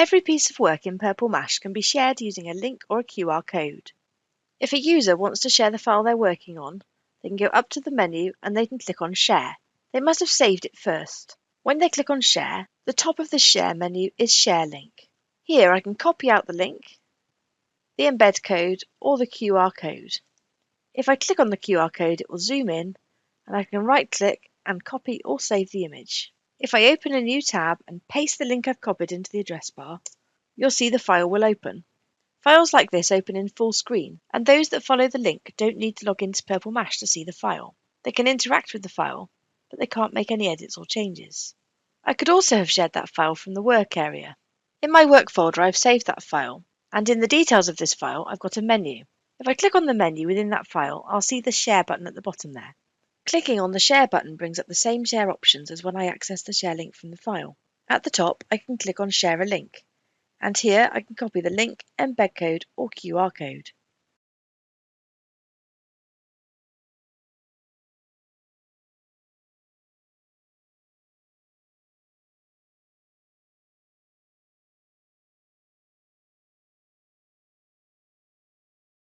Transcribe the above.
Every piece of work in Purple Mash can be shared using a link or a QR code. If a user wants to share the file they're working on, they can go up to the menu and they can click on Share. They must have saved it first. When they click on Share, the top of the Share menu is Share Link. Here I can copy out the link, the embed code or the QR code. If I click on the QR code, it will zoom in and I can right-click and copy or save the image. If I open a new tab and paste the link I've copied into the address bar, you'll see the file will open. Files like this open in full screen, and those that follow the link don't need to log into Purple Mash to see the file. They can interact with the file, but they can't make any edits or changes. I could also have shared that file from the work area. In my work folder, I've saved that file, and in the details of this file, I've got a menu. If I click on the menu within that file, I'll see the Share button at the bottom there. Clicking on the Share button brings up the same share options as when I access the share link from the file. At the top, I can click on Share a Link, and here I can copy the link, embed code or QR code.